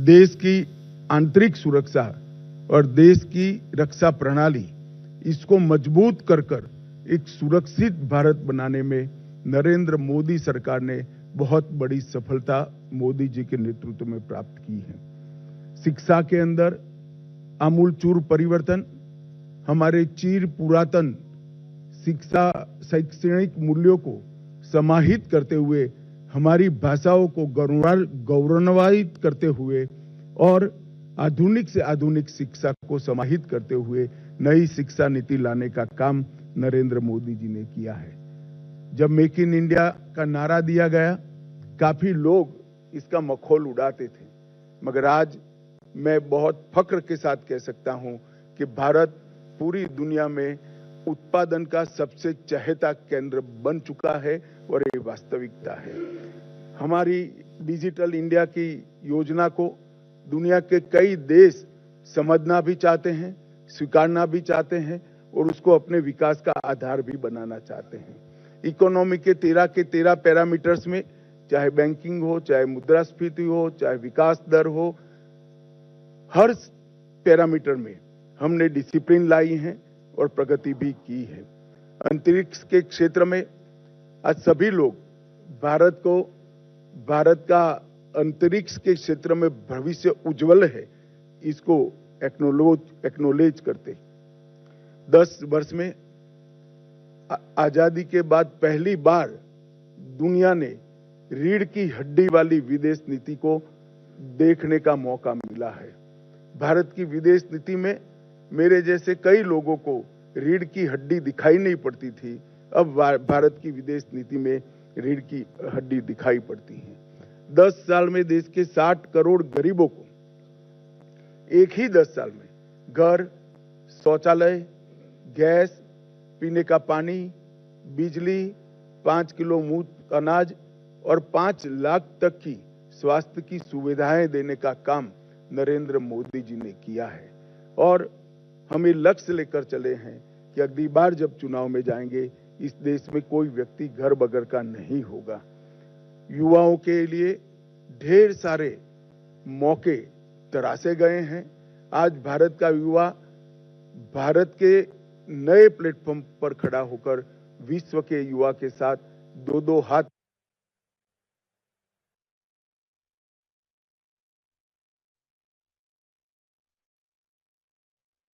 देश की आंतरिक सुरक्षा और देश की रक्षा प्रणाली, इसको मजबूत कर एक सुरक्षित भारत बनाने में नरेंद्र मोदी सरकार ने बहुत बड़ी सफलता मोदी जी के नेतृत्व में प्राप्त की है। शिक्षा के अंदर आमूलचूल परिवर्तन, हमारे चिर पुरातन शिक्षा शैक्षणिक मूल्यों को समाहित करते हुए, हमारी भाषाओं को गौरवान्वित करते हुए और आधुनिक से आधुनिक शिक्षा को समाहित करते हुए नई शिक्षा नीति लाने का काम नरेंद्र मोदी जी ने किया है। जब मेक इन इंडिया का नारा दिया गया, काफी लोग इसका मखौल उड़ाते थे, मगर आज मैं बहुत फख्र के साथ कह सकता हूं कि भारत पूरी दुनिया में उत्पादन का सबसे चहेता केंद्र बन चुका है और ये वास्तविकता है। हमारी डिजिटल इंडिया की योजना को दुनिया के कई देश समझना भी चाहते हैं, स्वीकारना भी चाहते हैं और उसको अपने विकास का आधार भी बनाना चाहते हैं। इकोनॉमी के 13 पैरामीटर्स में, चाहे बैंकिंग हो, चाहे मुद्रास्फीति हो, चाहे विकास दर हो, हर पैरामीटर में हमने डिसिप्लिन लाई है और प्रगति भी की है। अंतरिक्ष के क्षेत्र में आज सभी लोग भारत का अंतरिक्ष के क्षेत्र में भविष्य उज्जवल है, इसको एक्नोलेज करते। 10 वर्ष में आजादी के बाद पहली बार दुनिया ने रीढ़ की हड्डी वाली विदेश नीति को देखने का मौका मिला है। भारत की विदेश नीति में मेरे जैसे कई लोगों को रीढ़ की हड्डी दिखाई नहीं पड़ती थी, अब भारत की विदेश नीति में रीढ़ की हड्डी दिखाई पड़ती है। 10 साल में देश के 60 करोड़ गरीबों को एक ही 10 साल में घर, शौचालय, गैस, पीने का पानी, बिजली, 5 किलो मुफ्त अनाज और 5 लाख तक की स्वास्थ्य की सुविधाएं देने का काम नरेंद्र मोदी जी ने किया है। और हमें लक्ष्य लेकर चले हैं कि अगली बार जब चुनाव में जाएंगे, इस देश में कोई व्यक्ति घर बगैर का नहीं होगा। युवाओं के लिए ढेर सारे मौके तराशे गए हैं। आज भारत का युवा भारत के नए प्लेटफॉर्म पर खड़ा होकर विश्व के युवा के साथ दो हाथ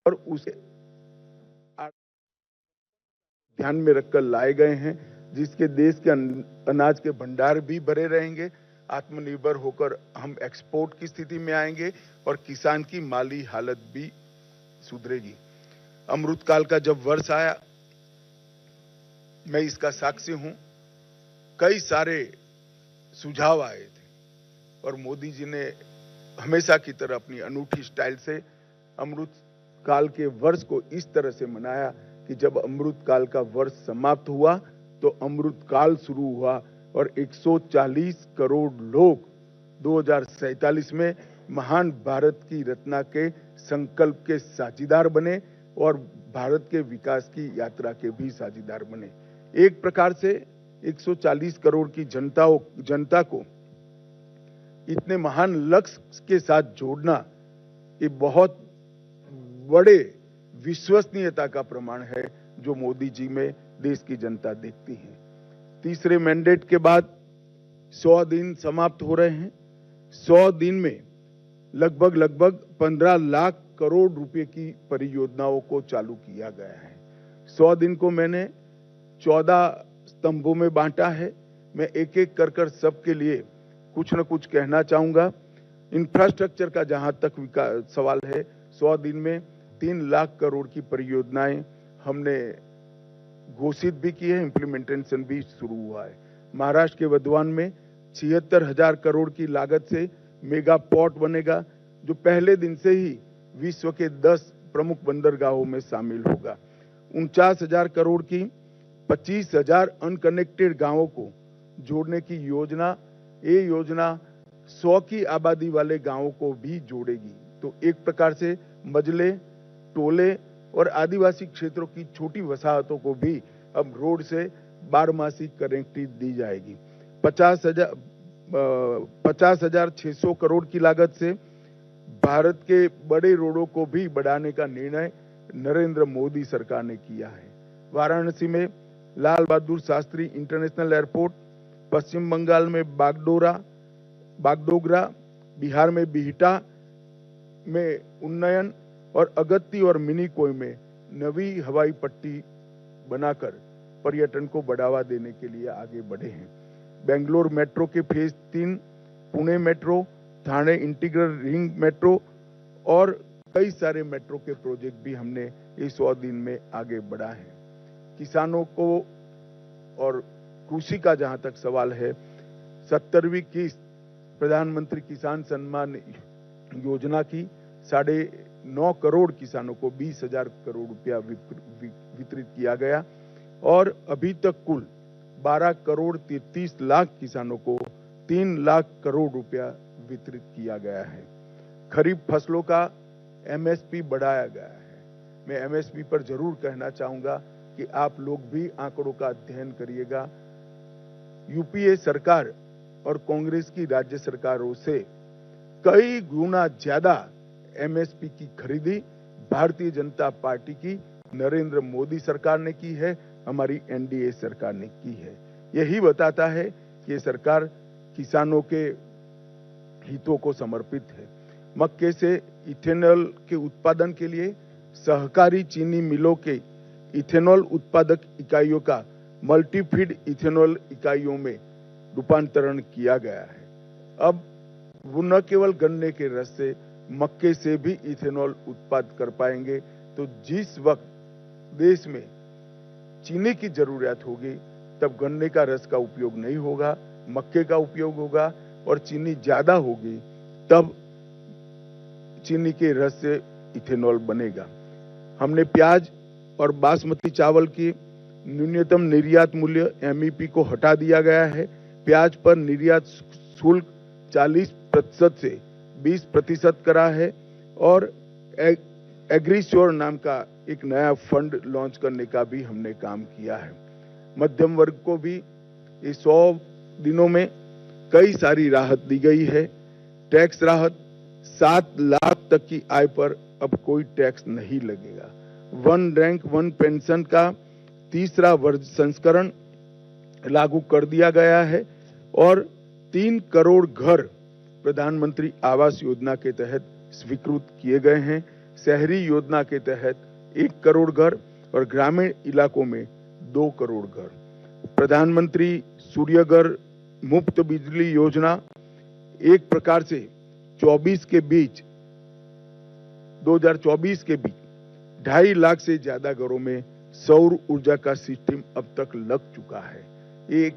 और उसे ध्यान में रखकर लाए गए हैं, जिसके देश के अनाज के भंडार भी भरे रहेंगे, आत्मनिर्भर होकर हम एक्सपोर्ट की स्थिति में आएंगे और किसान की माली हालत भी सुधरेगी। अमृतकाल का जब वर्ष आया, मैं इसका साक्षी हूं, कई सारे सुझाव आए थे और मोदी जी ने हमेशा की तरह अपनी अनूठी स्टाइल से अमृत काल के वर्ष को इस तरह से मनाया कि जब अमृत काल का वर्ष समाप्त हुआ तो अमृत काल शुरू हुआ और 140 करोड़ लोग 2047 में महान भारत की रचना के संकल्प के साझीदार बने और भारत के विकास की यात्रा के भी साझीदार बने। एक प्रकार से 140 करोड़ की जनता को इतने महान लक्ष्य के साथ जोड़ना, ये बहुत बड़े विश्वसनीयता का प्रमाण है जो मोदी जी में देश की जनता देखती है। तीसरे मैंडेट के बाद 100 दिन समाप्त हो रहे हैं। 100 दिन में लगभग 15 लाख करोड़ रुपए की परियोजनाओं को चालू किया गया है। 100 दिन को मैंने 14 स्तंभों में बांटा है। मैं एक एक कर सबके लिए कुछ न कुछ कहना चाहूंगा। इंफ्रास्ट्रक्चर का जहां तक सवाल है, 100 दिन में 3 लाख करोड़ की परियोजनाएं हमने घोषित भी की है, इम्प्लीमेंटेशन भी शुरू हुआ है। महाराष्ट्र के वधवान में 76,000 करोड़ की लागत से मेगा पोर्ट बनेगा, जो पहले दिन से ही विश्व के 10 प्रमुख बंदरगाहों में शामिल होगा। 49,000 करोड़ की 25,000 अनकनेक्टेड गांवों को जोड़ने की योजना, ये योजना 100 की आबादी वाले गांवों को भी जोड़ेगी। तो एक प्रकार से मजले, टोले और आदिवासी क्षेत्रों की छोटी वसाहतों को भी अब रोड से 12मासी कनेक्टिविटी दी जाएगी। 50,600 करोड़ की लागत से भारत के बड़े रोडों को भी बढ़ाने का निर्णय नरेंद्र मोदी सरकार ने किया है। वाराणसी में लाल बहादुर शास्त्री इंटरनेशनल एयरपोर्ट, पश्चिम बंगाल में बागडोगरा, बिहार में बिहटा में उन्नयन और अगत्ती और मिनीकोय में नवी हवाई पट्टी बनाकर पर्यटन को बढ़ावा देने के लिए आगे बढ़े हैं। बेंगलोर मेट्रो के phase 3, Pune metro, Thane integral ring metro और कई सारे मेट्रो के प्रोजेक्ट भी हमने इस 100 दिन में आगे बढ़ा है। किसानों को और कृषि का जहां तक सवाल है, 70वीं किस्त प्रधानमंत्री किसान सम्मान योजना की 9.5 करोड़ किसानों को 20,000 करोड़ रुपया वितरित किया गया और अभी तक कुल 12 करोड़ 33 लाख किसानों को 3 लाख करोड़ रुपया वितरित किया गया है। खरीफ फसलों का एमएसपी बढ़ाया गया है। मैं एमएसपी पर जरूर कहना चाहूंगा कि आप लोग भी आंकड़ों का अध्ययन करिएगा। यूपीए सरकार और कांग्रेस की राज्य सरकारों से कई गुना ज्यादा एमएसपी की खरीदी भारतीय जनता पार्टी की नरेंद्र मोदी सरकार ने की है, हमारी एनडीए सरकार ने की है। यही बताता है कि ये सरकार किसानों के हितों को समर्पित है। मक्के से इथेनॉल के उत्पादन के लिए सहकारी चीनी मिलों के इथेनॉल उत्पादक इकाइयों का मल्टीफीड इथेनॉल इकाइयों में रूपांतरण किया गया है। अब वो न केवल गन्ने के रस से, मक्के से भी इथेनॉल उत्पादन कर पाएंगे। तो जिस वक्त देश में चीनी की जरूरत होगी तब गन्ने का रस का उपयोग नहीं होगा, मक्के का उपयोग होगा और चीनी ज्यादा होगी तब चीनी के रस से इथेनॉल बनेगा। हमने प्याज और बासमती चावल की न्यूनतम निर्यात मूल्य एमईपी को हटा दिया गया है। प्याज पर निर्यात शुल्क 40% से 20% करा है और एग्रीश्योर नाम का एक नया फंड लॉन्च करने का भी हमने काम किया है। मध्यम वर्ग को भी इस 100 दिनों में कई सारी राहत दी गई है। टैक्स राहत, 7 लाख तक की आय पर अब कोई टैक्स नहीं लगेगा। 1 रैंक 1 पेंशन का 3रा संस्करण लागू कर दिया गया है और 3 करोड़ घर प्रधानमंत्री आवास योजना के तहत स्वीकृत किए गए हैं। शहरी योजना के तहत 1 करोड़ घर और ग्रामीण इलाकों में 2 करोड़ घर। प्रधानमंत्री सूर्यघर मुफ्त बिजली योजना एक प्रकार से 2024 के बीच 2.5 लाख से ज्यादा घरों में सौर ऊर्जा का सिस्टम अब तक लग चुका है। एक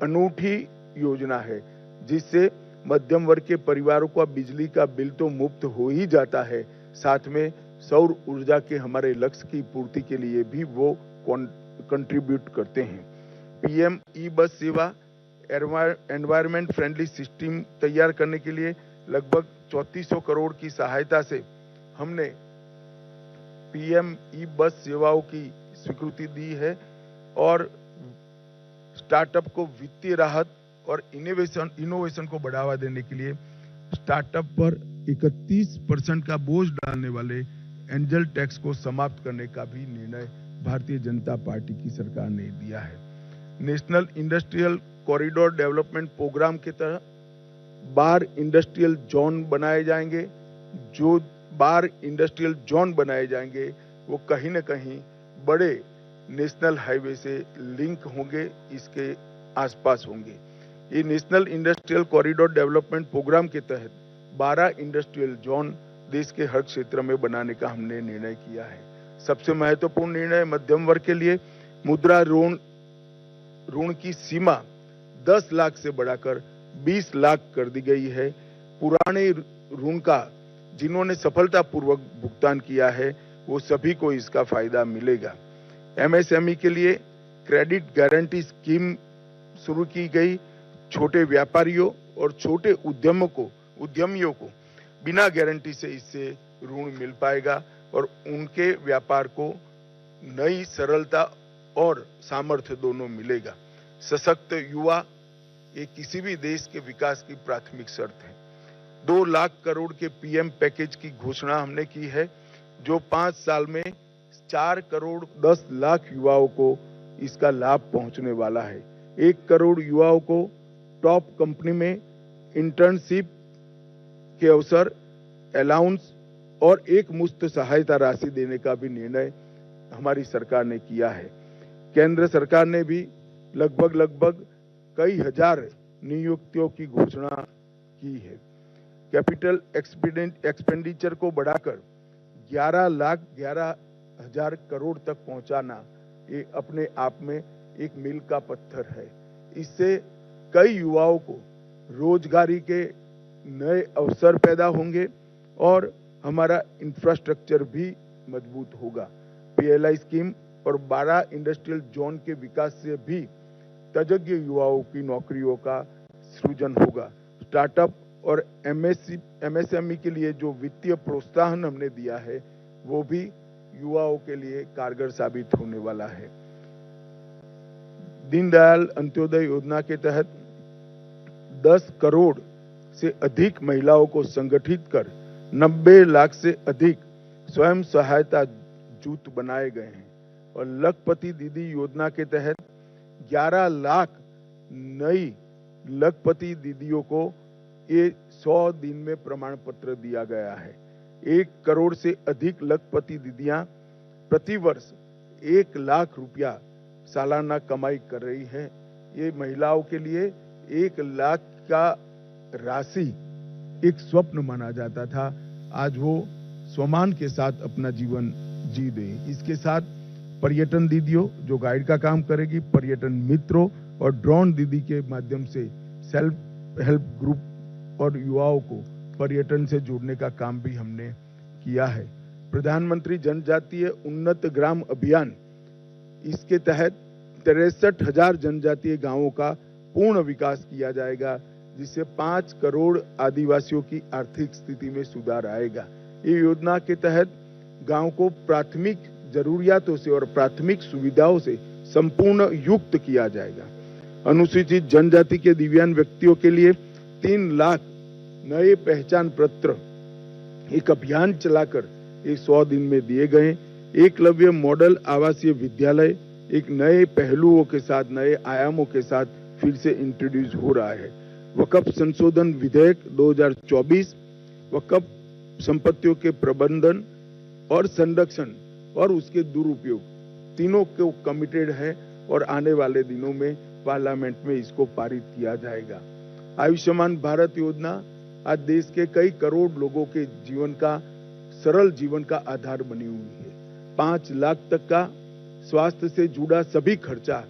अनूठी योजना है जिससे मध्यम वर्ग के परिवारों का बिजली का बिल तो मुफ्त हो ही जाता है, साथ में सौर ऊर्जा के हमारे लक्ष्य की पूर्ति के लिए भी वो कंट्रीब्यूट करते हैं। पीएम ई बस सेवा एनवायरमेंट फ्रेंडली सिस्टम तैयार करने के लिए लगभग 3400 करोड़ की सहायता से हमने पीएम ई बस सेवाओं की स्वीकृति दी है और स्टार्टअप को वित्तीय राहत और इनोवेशन को बढ़ावा देने के लिए स्टार्टअप पर 31% का बोझ डालने वाले एंजल टैक्स को समाप्त करने का भी निर्णय भारतीय जनता पार्टी की सरकार ने दिया है। National industrial corridor development program के तहत 12 इंडस्ट्रियल जोन बनाए जाएंगे। जो 12 इंडस्ट्रियल जोन बनाए जाएंगे वो कहीं न कहीं बड़े नेशनल हाईवे से लिंक होंगे, इसके आसपास होंगे। ये national industrial corridor development program के तहत 12 इंडस्ट्रियल जोन देश के हर क्षेत्र में बनाने का हमने निर्णय किया है। सबसे महत्वपूर्ण निर्णय मध्यम वर्ग के लिए मुद्रा ऋण की सीमा 10 लाख से बढ़ाकर 20 लाख कर दी गई है। पुराने ऋण का जिन्होंने सफलतापूर्वक भुगतान किया है वो सभी को इसका फायदा मिलेगा। एमएसएमई के लिए क्रेडिट गारंटी स्कीम शुरू की गई। छोटे व्यापारियों और छोटे उद्यमियों को बिना गारंटी से इससे ऋण मिल पाएगा और उनके व्यापार को नई सरलता और सामर्थ्य दोनों मिलेगा। सशक्त युवा ये किसी भी देश के विकास की प्राथमिक शर्त है। 2 लाख करोड़ के पीएम पैकेज की घोषणा हमने की है, जो 5 साल में 4 करोड़ 10 लाख युवाओं को इसका लाभ पहुंचने वाला है। 1 करोड़ युवाओं को टॉप कंपनी में इंटर्नशिप के अवसर, अलाउंस और एक मुश्त सहायता राशि देने का भी निर्णय हमारी सरकार ने किया है। केंद्र सरकार ने भी लगभग कई हजार नियुक्तियों की घोषणा की है। कैपिटल एक्सपेंडिचर को बढ़ाकर 11,11,000 करोड़ तक पहुंचाना ये अपने आप में एक मील का पत्थर है। इससे कई युवाओं को रोजगारी के नए अवसर पैदा होंगे और हमारा इंफ्रास्ट्रक्चर भी मजबूत होगा। पीएलआई स्कीम और 12 इंडस्ट्रियल जोन के विकास से भी तजज्ञ युवाओं की नौकरियों का सृजन होगा। स्टार्टअप और एमएसएमई के लिए जो वित्तीय प्रोत्साहन हमने दिया है, वो भी युवाओं के लिए कारगर साबित होने वाला है। दीनदयाल अंत्योदय योजना के तहत 10 करोड़ से अधिक महिलाओं को संगठित कर 90 लाख से अधिक स्वयं सहायता जूथ बनाए गए हैं और लखपति दीदी योजना के तहत 11 लाख नई लखपति दीदियों को ये 100 दिन में प्रमाण पत्र दिया गया है। 1 करोड़ से अधिक लखपति दीदियां प्रतिवर्ष 1 लाख रुपया सालाना कमाई कर रही है। ये महिलाओं के लिए 1 लाख का राशि एक स्वप्न माना जाता था। आज वो सम्मान के साथ अपना जीवन जी रहे। इसके साथ पर्यटन दीदियों जो गाइड का काम करेगी, पर्यटन मित्रों और ड्रोन दीदी के माध्यम से सेल्फ हेल्प ग्रुप और युवाओं को पर्यटन से जोड़ने का काम भी हमने किया है। प्रधानमंत्री जनजातीय उन्नत ग्राम अभियान, इसके तहत 63,000 जनजातीय गांवों का पूर्ण विकास किया जाएगा, जिससे 5 करोड़ आदिवासियों की आर्थिक स्थिति में सुधार आएगा। ये योजना के तहत गांव को प्राथमिक जरूरियातों से और प्राथमिक सुविधाओं से संपूर्ण युक्त किया जाएगा। अनुसूचित जनजाति के दिव्यांग व्यक्तियों के लिए 3 लाख नए पहचान पत्र एक अभियान चलाकर 100 दिन में दिए गए। एकलव्य मॉडल आवासीय विद्यालय एक नए पहलुओं के साथ, नए आयामों के साथ फिर से इंट्रोड्यूस हो रहा है। वक्फ संशोधन विधेयक 2024 वक्फ संपत्तियों के प्रबंधन और संरक्षण और उसके दुरुपयोग तीनों को कमिटेड है और आने वाले दिनों में पार्लियामेंट में इसको पारित किया जाएगा। आयुष्मान भारत योजना आज देश के कई करोड़ लोगों के जीवन का, सरल जीवन का आधार बनी हुई है। 5 लाख तक का स्वास्थ्य से जुड़ा सभी खर्चा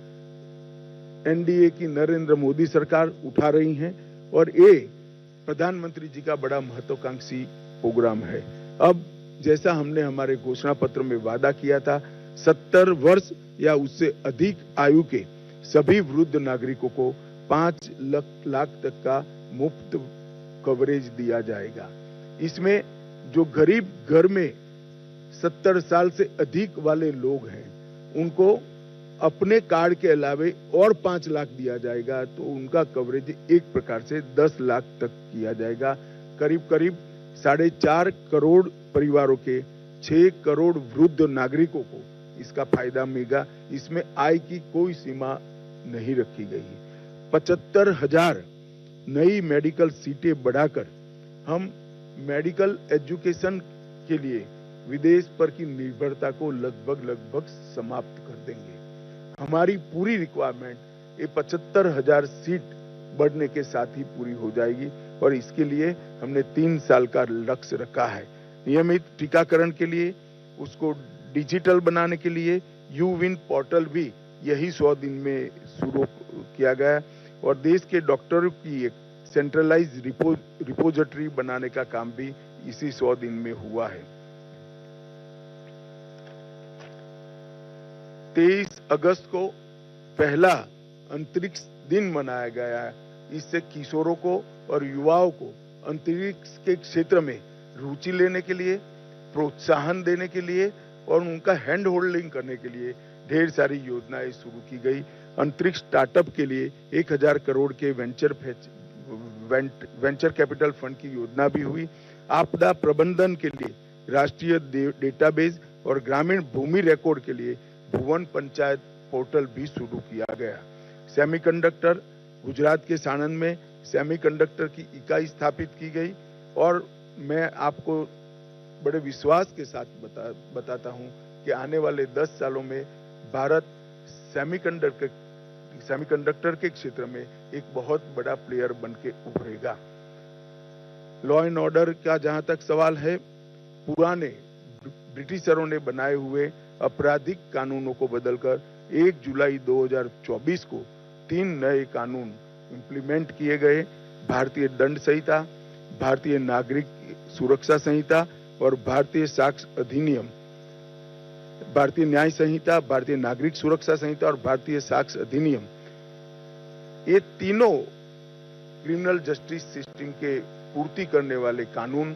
एनडीए की नरेंद्र मोदी सरकार उठा रही है और ये प्रधानमंत्री जी का बड़ा महत्वाकांक्षी प्रोग्राम है। अब जैसा हमने हमारे घोषणा पत्र में वादा किया था, 70 वर्ष या उससे अधिक आयु के सभी वृद्ध नागरिकों को 5 लाख तक का मुफ्त कवरेज दिया जाएगा। इसमें जो गरीब घर में 70 साल से अधिक वाले लोग हैं, उनको अपने कार्ड के अलावे और 5 लाख दिया जाएगा, तो उनका कवरेज एक प्रकार से 10 लाख तक किया जाएगा। करीब 4.5 करोड़ परिवारों के 6 करोड़ वृद्ध नागरिकों को इसका फायदा मिलेगा। इसमें आय की कोई सीमा नहीं रखी गई है। 75,000 नई मेडिकल सीटें बढ़ाकर हम मेडिकल एजुकेशन के लिए विदेश पर की निर्भरता को लगभग समाप्त कर देंगे। हमारी पूरी रिक्वायरमेंट ये 75,000 सीट बढ़ने के साथ ही पूरी हो जाएगी और इसके लिए हमने 3 साल का लक्ष्य रखा है। नियमित टीकाकरण के लिए, उसको डिजिटल बनाने के लिए यूविन पोर्टल भी यही 100 दिन में शुरू किया गया और देश के डॉक्टरों की एक सेंट्रलाइज रिपोजिटरी बनाने का काम भी इसी 100 दिन में हुआ है। 23 अगस्त को पहला अंतरिक्ष दिन मनाया गया है। इससे किशोरों को और युवाओं को अंतरिक्ष के क्षेत्र में रुचि लेने के लिए, प्रोत्साहन देने के लिए और उनका हैंड होल्डिंग करने के लिए ढेर सारी योजनाएं शुरू की गई। अंतरिक्ष स्टार्टअप के लिए 1,000 करोड़ के वेंचर वेंचर कैपिटल फंड की योजना भी हुई। आपदा प्रबंधन के लिए राष्ट्रीय डेटाबेस और ग्रामीण भूमि रिकॉर्ड के लिए भुवन पंचायत पोर्टल भी शुरू किया गया। सेमीकंडक्टर, गुजरात के साणंद में सेमीकंडक्टर की इकाई स्थापित की गई और मैं आपको बड़े विश्वास के साथ बताता हूं कि आने वाले 10 सालों में भारत सेमीकंडक्टर के क्षेत्र में एक बहुत बड़ा प्लेयर बनके उभरेगा। लॉ एंड ऑर्डर का जहां तक सवाल है, पुराने ब्रिटिशरों ने बनाए हुए आपराधिक कानूनों को बदलकर 1 जुलाई 2024 को 3 नए कानून इंप्लीमेंट किए गए। भारतीय दंड संहिता, भारतीय नागरिक सुरक्षा संहिता और भारतीय साक्ष्य अधिनियम, भारतीय न्याय संहिता, भारतीय नागरिक सुरक्षा संहिता और भारतीय साक्ष्य अधिनियम, ये तीनों क्रिमिनल जस्टिस सिस्टम के पूर्ति करने वाले कानून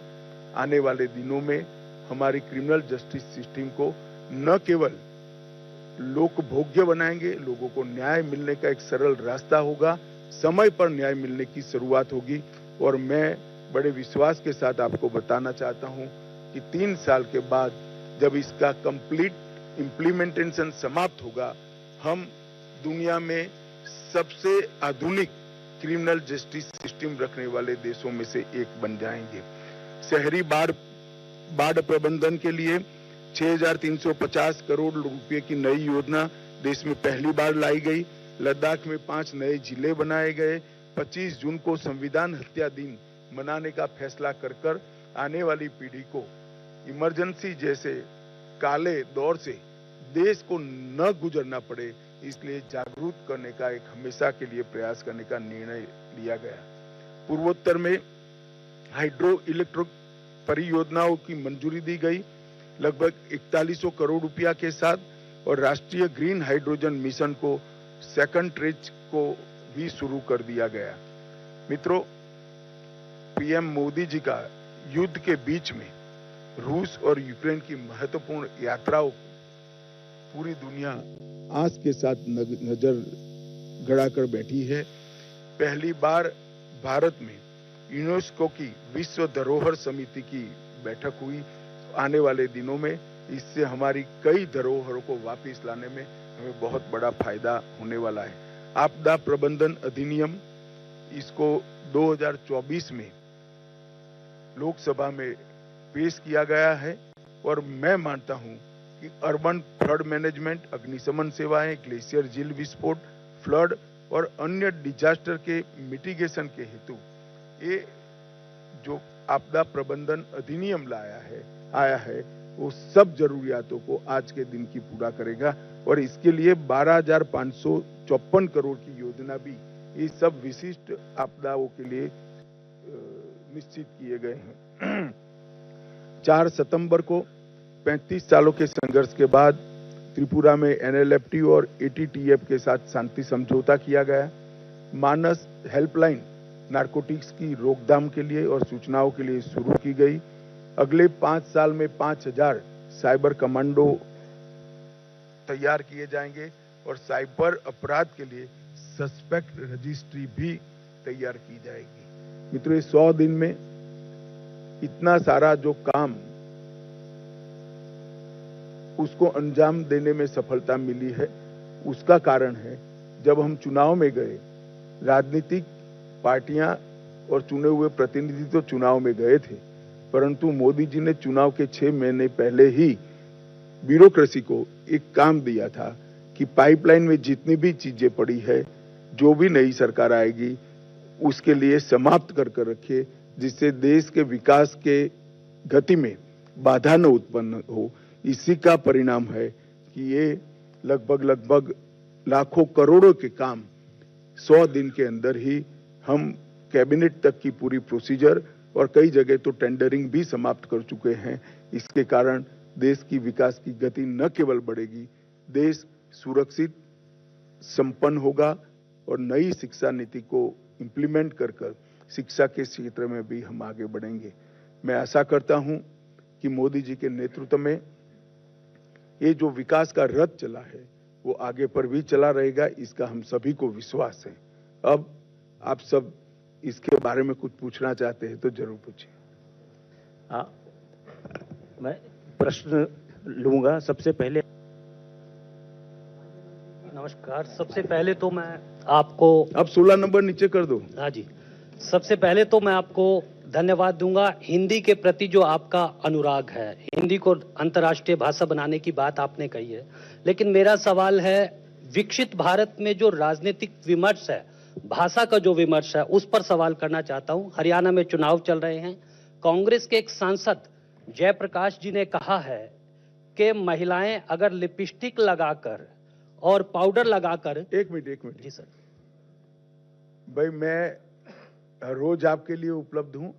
आने वाले दिनों में हमारी क्रिमिनल जस्टिस सिस्टम को न केवल लोकभोग्य बनाएंगे, लोगों को न्याय मिलने का एक सरल रास्ता होगा, समय पर न्याय मिलने की शुरुआत होगी। और मैं बड़े विश्वास के साथ आपको बताना चाहता हूं कि 3 साल के बाद जब इसका कंप्लीट इम्प्लीमेंटेशन समाप्त होगा, हम दुनिया में सबसे आधुनिक क्रिमिनल जस्टिस सिस्टम रखने वाले देशों में से एक बन जाएंगे। शहरी बाढ़ प्रबंधन के लिए 6,350 करोड़ रुपए की नई योजना देश में पहली बार लाई गई। लद्दाख में 5 नए जिले बनाए गए। 25 जून को संविधान हत्या दिन मनाने का फैसला कर आने वाली पीढ़ी को इमरजेंसी जैसे काले दौर से देश को न गुजरना पड़े, इसलिए जागरूक करने का एक हमेशा के लिए प्रयास करने का निर्णय लिया गया। पूर्वोत्तर में हाइड्रो इलेक्ट्रिक परियोजनाओं की मंजूरी दी गई लगभग 4100 करोड़ रुपया के साथ, और राष्ट्रीय ग्रीन हाइड्रोजन मिशन को सेकंड ट्रेज को भी शुरू कर दिया गया। मित्रों, पीएम मोदी जी का युद्ध के बीच में रूस और यूक्रेन की महत्वपूर्ण यात्राओं को पूरी दुनिया आस के साथ नजर गड़ाकर बैठी है। पहली बार भारत में यूनेस्को की विश्व धरोहर समिति की बैठक हुई। आने वाले दिनों में इससे हमारी कई धरोहरों को वापस लाने में हमें बहुत बड़ा फायदा होने वाला है। आपदा प्रबंधन अधिनियम, इसको 2024 में लोकसभा में पेश किया गया है और मैं मानता हूं कि अर्बन फ्लड मैनेजमेंट, अग्निशमन सेवाएं, ग्लेशियर झील विस्फोट, फ्लड और अन्य डिजास्टर के मिटिगेशन के हेतु ये जो आपदा प्रबंधन अधिनियम आया है वो सब जरूरियातों को आज के दिन की पूरा करेगा और इसके लिए 12,554 करोड़ की योजना भी ये सब विशिष्ट आपदाओं के लिए निश्चित किए गए हैं। 4 सितंबर को 35 सालों के संघर्ष के बाद त्रिपुरा में NLFT और ATTF के साथ शांति समझौता किया गया। मानस हेल्पलाइन नारकोटिक्स की रोकथाम के लिए और सूचनाओं के लिए शुरू की गई। अगले 5 साल में 5,000 साइबर कमांडो तैयार किए जाएंगे और साइबर अपराध के लिए सस्पेक्ट रजिस्ट्री भी तैयार की जाएगी। मित्रों, 100 दिन में इतना सारा जो काम उसको अंजाम देने में सफलता मिली है, उसका कारण है जब हम चुनाव में गए, राजनीतिक पार्टियां और चुने हुए प्रतिनिधि तो चुनाव में गए थे, परंतु मोदी जी ने चुनाव के 6 महीने पहले ही ब्यूरोक्रेसी को एक काम दिया था कि पाइपलाइन में जितनी भी चीजें पड़ी है, जो भी नई सरकार आएगी उसके लिए समाप्त कर रखे, जिससे देश के विकास के गति में बाधा न उत्पन्न हो। इसी का परिणाम है कि ये लगभग लाखों करोड़ों के काम 100 दिन के अंदर ही हम कैबिनेट तक की पूरी प्रोसीजर और कई जगह तो टेंडरिंग भी समाप्त कर चुके हैं। इसके कारण देश की विकास की गति न केवल बढ़ेगी, देश सुरक्षित संपन्न होगा और नई शिक्षा नीति को इंप्लीमेंट कर शिक्षा के क्षेत्र में भी हम आगे बढ़ेंगे। मैं आशा करता हूं कि मोदी जी के नेतृत्व में ये जो विकास का रथ चला है वो आगे पर भी चला रहेगा, इसका हम सभी को विश्वास है। अब आप सब इसके बारे में कुछ पूछना चाहते हैं तो जरूर पूछिए। मैं प्रश्न लूंगा। सबसे पहले नमस्कार। सबसे पहले तो मैं आपको अब 16 नंबर नीचे कर दो। हाँ जी, सबसे पहले तो मैं आपको धन्यवाद दूंगा हिंदी के प्रति जो आपका अनुराग है। हिंदी को अंतर्राष्ट्रीय भाषा बनाने की बात आपने कही है, लेकिन मेरा सवाल है विकसित भारत में जो राजनीतिक विमर्श है, भाषा का जो विमर्श है, उस पर सवाल करना चाहता हूं। हरियाणा में चुनाव चल रहे हैं। कांग्रेस के एक सांसद जयप्रकाश जी ने कहा है कि महिलाएं अगर लिपस्टिक लगाकर और पाउडर लगाकर। एक मिनट जी सर। भाई, मैं रोज आपके लिए उपलब्ध हूं।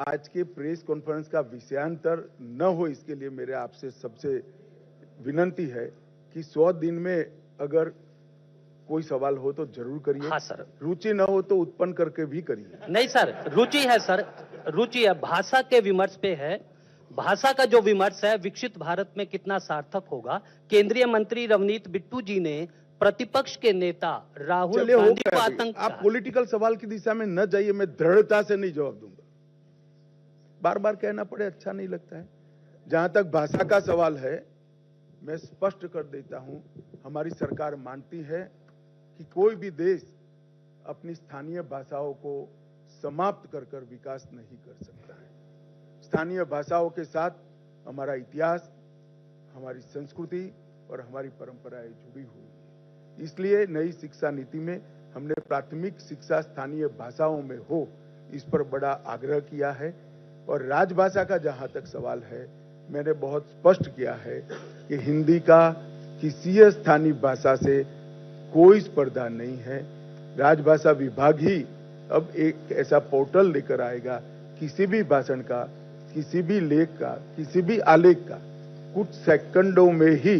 आज के प्रेस कॉन्फ्रेंस का विषयांतर न हो, इसके लिए मेरे आपसे सबसे विनंती है कि 100 दिन में अगर कोई सवाल हो तो जरूर करिए। हाँ सर। रुचि न हो तो उत्पन्न करके भी करिए। नहीं सर, रुचि है सर, रुचि है। भाषा के विमर्श पे है। भाषा का जो विमर्श है विकसित भारत में कितना सार्थक होगा। केंद्रीय मंत्री रवनीत बिट्टू जी ने प्रतिपक्ष के नेता राहुल गांधी को आतंक। आप पॉलिटिकल सवाल की दिशा में न जाइए, मैं दृढ़ता से नहीं जवाब दूंगा। बार बार कहना पड़े अच्छा नहीं लगता है। जहां तक भाषा का सवाल है, मैं स्पष्ट कर देता हूं, हमारी सरकार मानती है कि कोई भी देश अपनी स्थानीय भाषाओं को समाप्त कर कर विकास नहीं कर सकता है। स्थानीय भाषाओं के साथ हमारा इतिहास, हमारी संस्कृति और हमारी परंपराएं जुड़ी हुई है। इसलिए नई शिक्षा नीति में हमने प्राथमिक शिक्षा स्थानीय भाषाओं में हो, इस पर बड़ा आग्रह किया है। और राजभाषा का जहां तक सवाल है, मैंने बहुत स्पष्ट किया है कि हिंदी का किसी स्थानीय भाषा से कोई स्पर्धा नहीं है। राजभाषा विभाग ही अब एक ऐसा पोर्टल लेकर आएगा, किसी भी भाषण का, किसी भी लेख का, किसी भी आलेख का कुछ सेकंडों में ही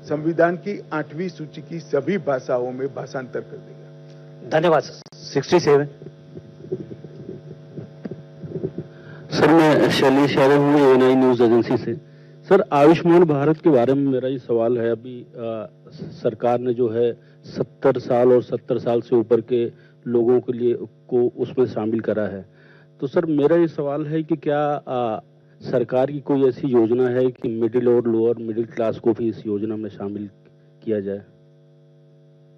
संविधान की 8वीं सूची की सभी भाषाओं में भाषांतर कर देगा। धन्यवाद सर। 67 सर, मैं शैलेश यादव हूँ ANI न्यूज एजेंसी से। सर, आयुष्मान भारत के बारे में मेरा ये सवाल है। अभी सरकार ने जो है 70 साल और 70 साल से ऊपर के लोगों के लिए को उसमें शामिल करा है। तो सर, मेरा ये सवाल है कि क्या सरकार की कोई ऐसी योजना है कि मिडिल और लोअर मिडिल क्लास को भी इस योजना में शामिल किया जाए?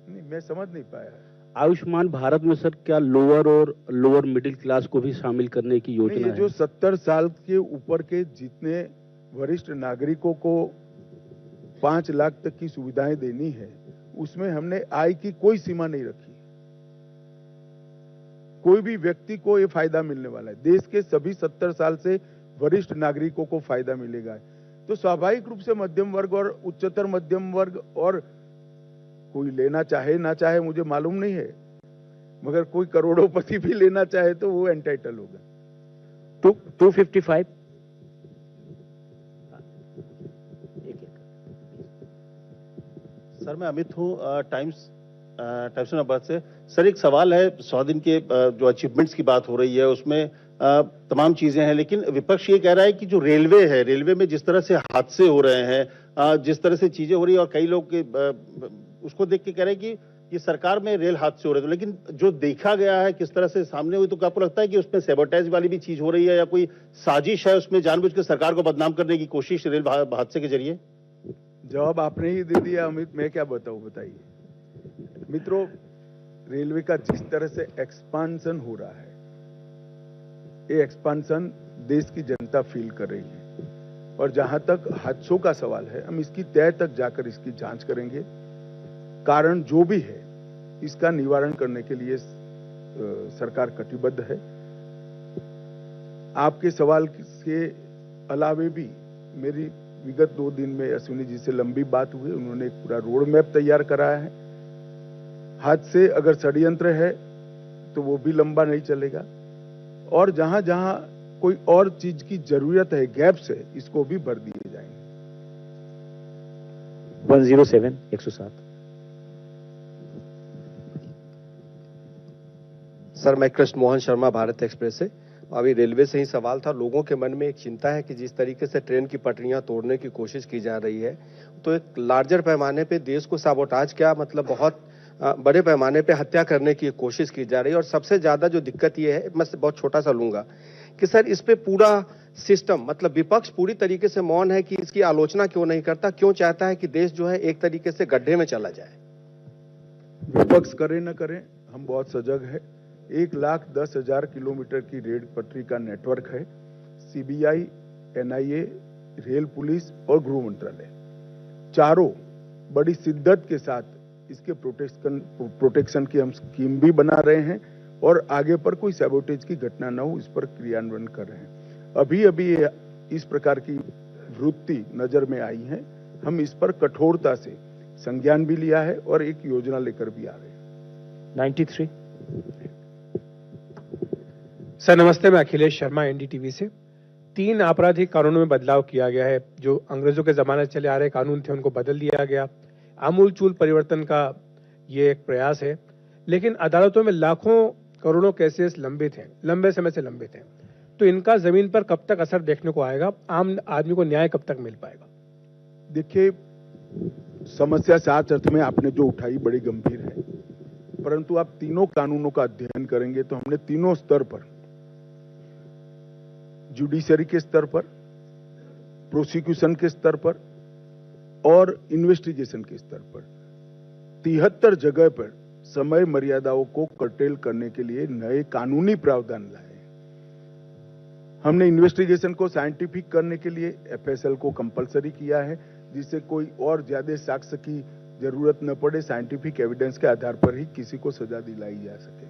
नहीं, मैं समझ नहीं पाया। आयुष्मान भारत में सर क्या लोअर और लोअर मिडिल क्लास को भी शामिल करने की योजना है? जो 70 साल के ऊपर के जितने वरिष्ठ नागरिकों को 5 लाख तक की सुविधाएं देनी है, उसमें हमने आय की कोई सीमा नहीं रखी। कोई भी व्यक्ति को ये फायदा मिलने वाला है। देश के सभी 70 साल से वरिष्ठ नागरिकों को फायदा मिलेगा। तो स्वाभाविक रूप से मध्यम वर्ग और उच्चतर मध्यम वर्ग, और कोई लेना चाहे ना चाहे मुझे मालूम नहीं है, मगर कोई करोड़ोंपति भी लेना चाहे तो वो एंटाइटल होगा। 255 सर, मैं अमित हूँ टाइम्स ऑफ बर्थ से। सर, एक सवाल है। 100 दिन के जो अचीवमेंट्स की बात हो रही है उसमें तमाम चीजें हैं, लेकिन विपक्ष ये कह रहा है कि जो रेलवे है, रेलवे में जिस तरह से हादसे हो रहे हैं, जिस तरह से चीजें हो रही है, और कई लोग उसको देख के कह रहे हैं कि ये सरकार में रेल हादसे हो रहे थे, लेकिन जो देखा गया है किस तरह से सामने हुई, तो क्या आपको लगता है कि उसमें सैबोटेज वाली भी चीज हो रही है या कोई साजिश है उसमें जानबूझ के सरकार को बदनाम करने की कोशिश रेल हादसे के जरिए? जवाब आपने ही दे दिया अमित, मैं क्या बताऊं, बताइए। मित्रों, रेलवे का जिस तरह से एक्सपांशन हो रहा है, ये एक्सपांशन देश की जनता फील कर रही है। और जहां तक हादसों का सवाल है, हम इसकी तह तक जाकर इसकी जांच करेंगे। कारण जो भी है, इसका निवारण करने के लिए सरकार कटिबद्ध है। आपके सवाल के अलावे भी मेरी विगत 2 दिन में अश्विनी जी से लंबी बात हुई। उन्होंने एक पूरा रोड मैप तैयार कराया है। हादसे अगर षड्यंत्र है तो वो भी लंबा नहीं चलेगा, और जहां जहां कोई और चीज की जरूरत है, गैप्स है, इसको भी भर दिए जाएंगे। 107 107 सर, मैं कृष्ण मोहन शर्मा, भारत एक्सप्रेस से। अभी रेलवे से ही सवाल था। लोगों के मन में एक चिंता है कि जिस तरीके से ट्रेन की पटरियां तोड़ने की कोशिश की जा रही है, तो एक लार्जर पैमाने पे देश को साबोटाज, क्या मतलब बहुत बड़े पैमाने पे हत्या करने की कोशिश की जा रही है। और सबसे ज्यादा जो दिक्कत ये है, मैं बहुत छोटा सा लूंगा कि सर इस पे पूरा सिस्टम, मतलब विपक्ष पूरी तरीके से मौन है कि इसकी आलोचना क्यों नहीं करता, क्यों चाहता है कि देश जो है एक तरीके से गड्ढे में चला जाए। विपक्ष करे न करे, हम बहुत सजग है। 1,10,000 किलोमीटर की रेल पटरी का नेटवर्क है। सीबीआई, एनआईए, रेल पुलिस और गृह मंत्रालय चारों बड़ी शिद्दत के साथ इसके प्रोटेक्शन की हम स्कीम भी बना रहे हैं और आगे पर कोई सैबोटेज की घटना न हो इस पर क्रियान्वयन कर रहे हैं। अभी अभी इस प्रकार की वृत्ति नजर में आई है, हम इस पर कठोरता से संज्ञान भी लिया है और एक योजना लेकर भी आ रहे हैं। 93 सर नमस्ते, मैं अखिलेश शर्मा एनडीटीवी से। 3 आपराधिक कानूनों में बदलाव किया गया है। जो अंग्रेजों के जमाने से चले आ रहे कानून थे उनको बदल दिया गया। आमूलचूल परिवर्तन का ये एक प्रयास है, लेकिन अदालतों में लाखों करोड़ों केसेस लंबित हैं, लंबे समय से लंबित हैं। तो इनका जमीन पर कब तक असर देखने को आएगा? आम आदमी को न्याय कब तक मिल पाएगा? देखिए, समस्या सात अर्थ में आपने जो उठाई बड़ी गंभीर है, परंतु आप तीनों कानूनों का अध्ययन करेंगे तो हमने तीनों स्तर पर, जुडिशरी के स्तर पर, प्रोसिक्यूशन के स्तर पर और इन्वेस्टिगेशन के स्तर पर 73 जगह पर समय मर्यादाओं को कर्टेल करने के लिए नए कानूनी प्रावधान लाए। हमने इन्वेस्टिगेशन को साइंटिफिक करने के लिए एफएसएल को कंपलसरी किया है, जिससे कोई और ज्यादा साक्ष्य की जरूरत न पड़े, साइंटिफिक एविडेंस के आधार पर ही किसी को सजा दिलाई जा सके।